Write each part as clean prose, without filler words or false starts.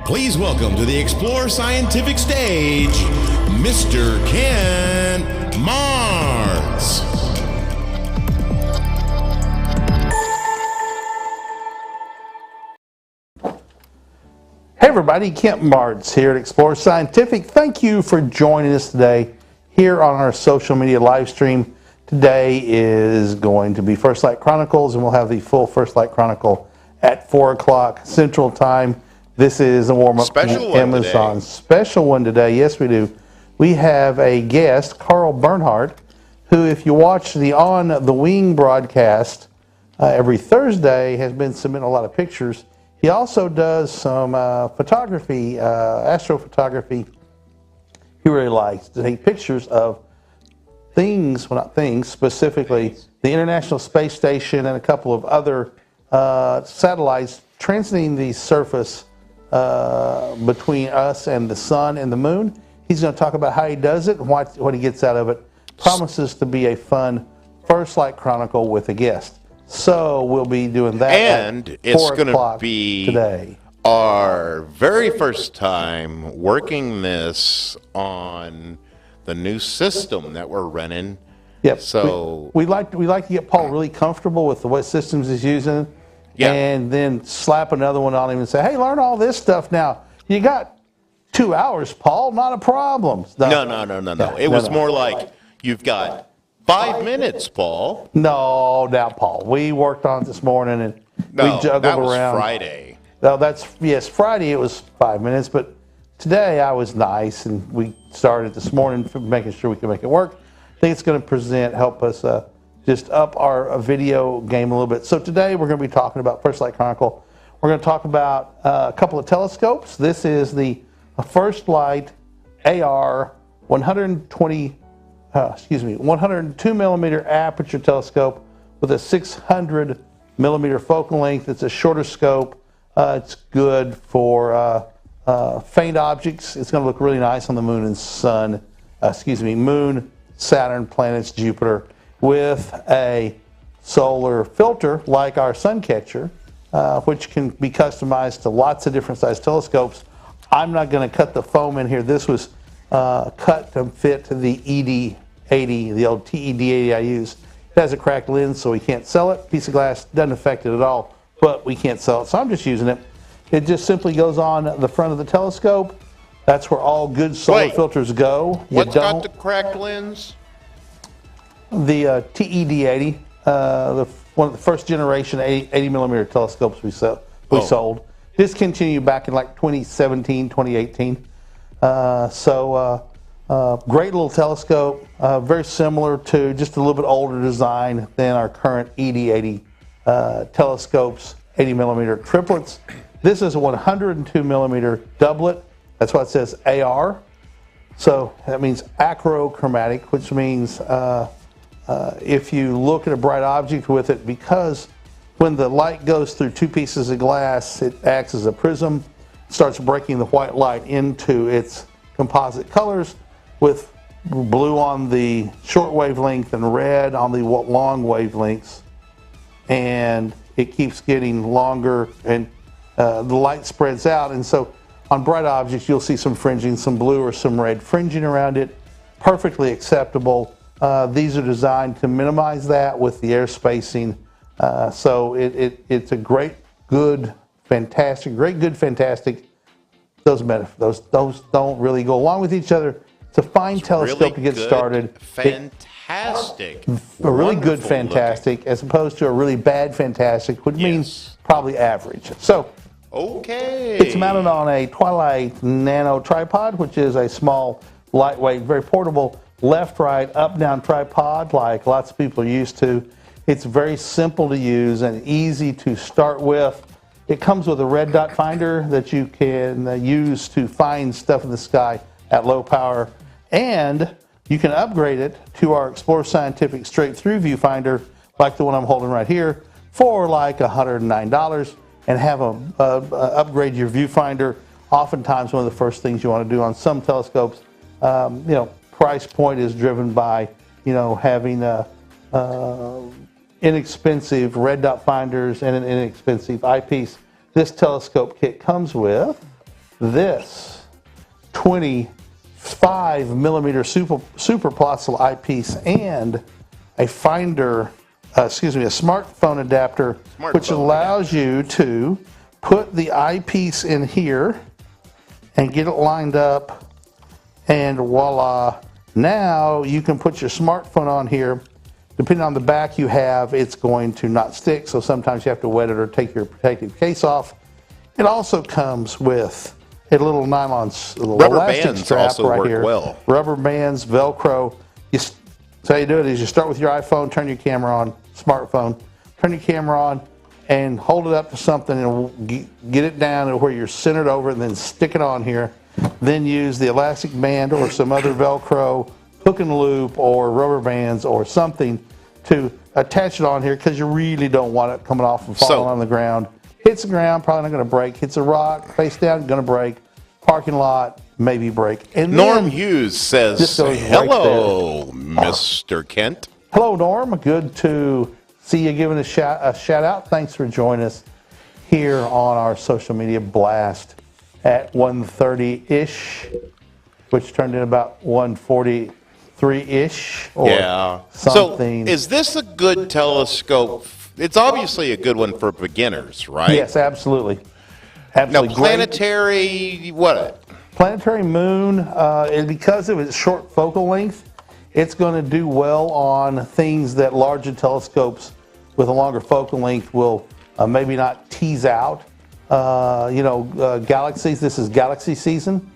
Please welcome to the Explore Scientific stage, Mr. Ken Marts. Hey everybody, Kent Marts here at Explore Scientific. Thank you for joining us today here on our social media live stream. Today is going to be First Light Chronicles, and we'll have the full First Light Chronicle at 4 o'clock Central Time. This is a warm-up Special to Amazon. Special one today. Yes, we do. We have a guest, Carl Bernhardt, who, if you watch the On the Wing broadcast every Thursday, has been submitting a lot of pictures. He also does some photography, astrophotography. He really likes to take pictures of things, well, not things, specifically the International Space Station and a couple of other satellites transiting the surface between us and the sun and the moon. He's going to talk about how he does it and what he gets out of it. Promises to be a fun First Light Chronicle with a guest. So we'll be doing that and at it's 4 going o'clock to be today. Our very first time working this on the new system that we're running. Yep. So we like to get Paul really comfortable with what systems he's using. Yeah. And then slap another one on him and say, hey, learn all this stuff now. You got 2 hours, Paul, not a problem. No. Yeah, It was more like, you've got 5 minutes, Paul. No, now, Paul. We worked on it this morning and No, we juggled that was around. Friday. No, yes, Friday it was 5 minutes, but today I was nice and we started this morning making sure we can make it work. I think it's going to help us just up our video game a little bit. So today we're going to be talking about First Light Chronicle. We're going to talk about a couple of telescopes. This is the First Light AR 102 millimeter aperture telescope with a 600 millimeter focal length. It's a shorter scope. It's good for faint objects. It's going to look really nice on the moon and sun. Moon, Saturn, planets, Jupiter, with a solar filter like our sun catcher, which can be customized to lots of different size telescopes. I'm not going to cut the foam in here. This was cut to fit the ED80, the old TED80 I use. It has a cracked lens, so we can't sell it. Piece of glass doesn't affect it at all, but we can't sell it, so I'm just using it. It just simply goes on the front of the telescope. That's where all good solar filters go. What's got the cracked lens? The TED80, one of the first generation 80 millimeter telescopes we sold. Discontinued back in like 2017, 2018. Great little telescope, very similar to just a little bit older design than our current ED80 telescopes, 80 millimeter triplets. This is a 102 millimeter doublet. That's why it says AR. So that means achrochromatic, which means if you look at a bright object with it, because when the light goes through two pieces of glass, it acts as a prism, starts breaking the white light into its composite colors, with blue on the short wavelength and red on the long wavelengths. And it keeps getting longer, and the light spreads out. And so on bright objects, you'll see some fringing, some blue or some red fringing around it. Perfectly acceptable. These are designed to minimize that with the air spacing. So it's a great, good, fantastic. Those don't really go along with each other. It's a fine telescope really to get good, started. Fantastic. A really good fantastic looking. as opposed to a really bad fantastic, which means probably average. So okay, it's mounted on a Twilight Nano tripod, which is a small, lightweight, very portable left, right, up, down tripod like lots of people are used to. It's very simple to use and easy to start with. It comes with a red dot finder that you can use to find stuff in the sky at low power. And you can upgrade it to our Explore Scientific straight through viewfinder, like the one I'm holding right here, for like $109, and have upgrade your viewfinder. Oftentimes, one of the first things you want to do on some telescopes, price point is driven by, having inexpensive red dot finders and an inexpensive eyepiece. This telescope kit comes with this 25 millimeter super plossal eyepiece and a finder, a smartphone adapter, which allows you to put the eyepiece in here and get it lined up, and voila, now you can put your smartphone on here. Depending on the back you have, it's going to not stick, so sometimes you have to wet it or take your protective case off. It also comes with a little nylon Rubber elastic bands strap also right work here. well. Rubber bands, Velcro. So how you do it is you start with your iPhone, turn your camera on, smartphone, turn your camera on, and hold it up to something and get it down to where you're centered over, and then stick it on here. Then use the elastic band or some other Velcro, hook and loop, or rubber bands or something to attach it on here, because you really don't want it coming off and falling on the ground. Hits the ground, probably not going to break. Hits a rock, face down, going to break. Parking lot, maybe break. And Norm Hughes says, hello, Mr. Kent. Hello, Norm. Good to see you giving a shout out. Thanks for joining us here on our social media blast at 1:30-ish, which turned in about 1:43-ish or something. So is this a good telescope? It's obviously a good one for beginners, right? Yes, absolutely. Now, planetary, what? Planetary moon, and because of its short focal length, it's going to do well on things that larger telescopes with a longer focal length will maybe not tease out. Galaxies, this is galaxy season,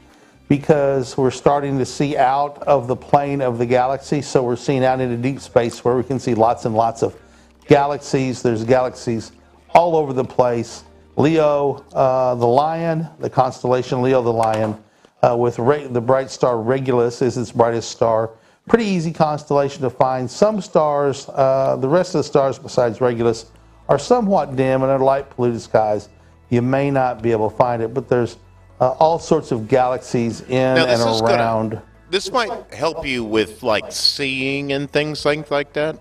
because we're starting to see out of the plane of the galaxy, so we're seeing out into deep space where we can see lots and lots of galaxies. There's galaxies all over the place. Leo, the lion, the constellation Leo the lion, with the bright star Regulus is its brightest star. Pretty easy constellation to find. Some stars, the rest of the stars besides Regulus, are somewhat dim and are light polluted skies. You may not be able to find it, but there's all sorts of galaxies in and around. This might help you with like seeing and things like that.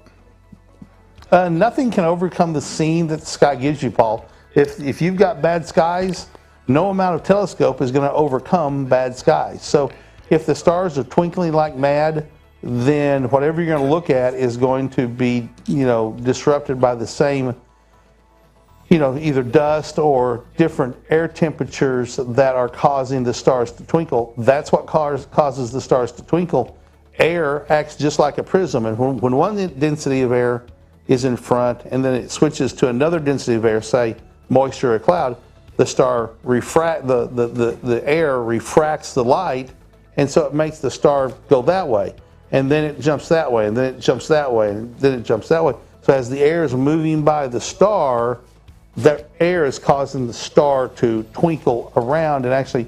Nothing can overcome the seeing that the sky gives you, Paul. If you've got bad skies, no amount of telescope is going to overcome bad skies. So if the stars are twinkling like mad, then whatever you're going to look at is going to be, disrupted by the same, either dust or different air temperatures that are causing the stars to twinkle. That's what causes the stars to twinkle. Air acts just like a prism, and when one density of air is in front and then it switches to another density of air, say moisture or cloud, the air refracts the light, and so it makes the star go that way, and then it jumps that way, and then it jumps that way, and then it jumps that way. So as the air is moving by the star, that air is causing the star to twinkle around and actually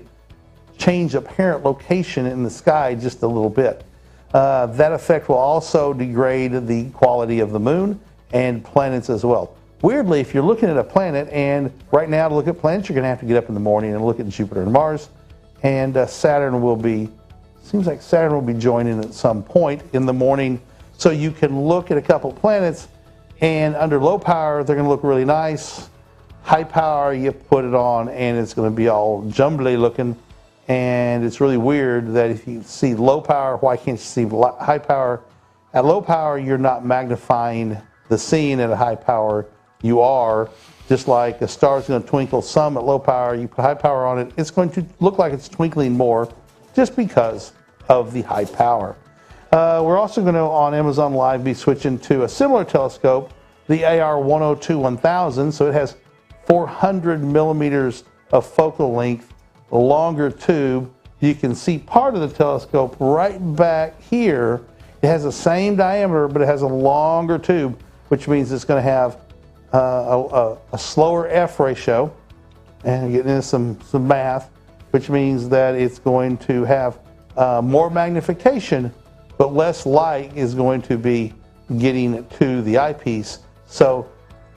change apparent location in the sky just a little bit. That effect will also degrade the quality of the moon and planets as well. Weirdly, if you're looking at a planet, and right now to look at planets, you're going to have to get up in the morning and look at Jupiter and Mars, and Saturn will be joining at some point in the morning, so you can look at a couple planets, and under low power, they're going to look really nice. High power, you put it on, and it's going to be all jumbly looking, and it's really weird that if you see low power, why can't you see high power? At low power, you're not magnifying the scene. At a high power, you are. Just like a star's going to twinkle some at low power, you put high power on it, it's going to look like it's twinkling more just because of the high power. We're also going to, on Amazon Live, be switching to a similar telescope, the AR-102-1000, so it has 400 millimeters of focal length, longer tube. You can see part of the telescope right back here. It has the same diameter, but it has a longer tube, which means it's going to have a slower F ratio, and getting into some math, which means that it's going to have more magnification, but less light is going to be getting to the eyepiece. So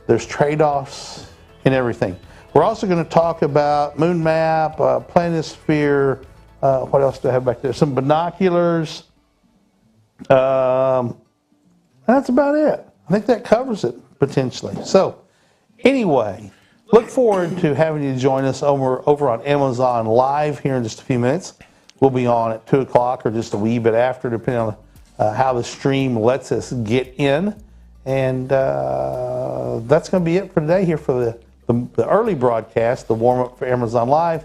there's trade-offs in everything. We're also going to talk about moon map, planisphere, what else do I have back there? Some binoculars. That's about it. I think that covers it, potentially. So, anyway, look forward to having you join us over on Amazon Live here in just a few minutes. We'll be on at 2 o'clock or just a wee bit after, depending on how the stream lets us get in. And that's going to be it for today here for the early broadcast, the warm-up for Amazon Live.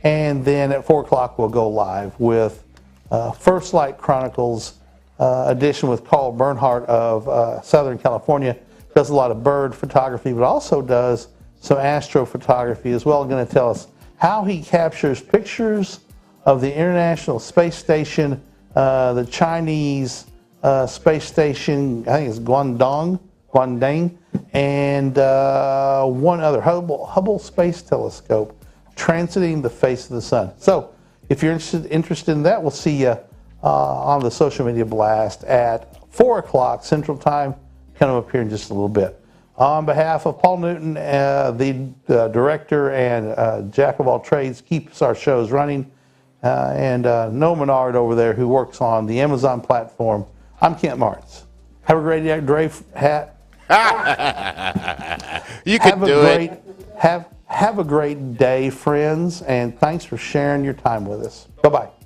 And then at 4 o'clock, we'll go live with First Light Chronicles edition with Carl Bernhardt of Southern California. Does a lot of bird photography, but also does some astrophotography as well. Going to tell us how he captures pictures of the International Space Station, the Chinese space station, I think it's Guangdong, and one other, Hubble Space Telescope, transiting the face of the sun. So if you're interested in that, we'll see you on the social media blast at 4 o'clock Central Time, kind of up here in just a little bit. On behalf of Paul Newton, the director and jack of all trades, keeps our shows running, and Noah Menard over there who works on the Amazon platform, I'm Kent Marts. Have a great day, Dave hat. You can do it. Have a great day, friends, and thanks for sharing your time with us. Bye-bye.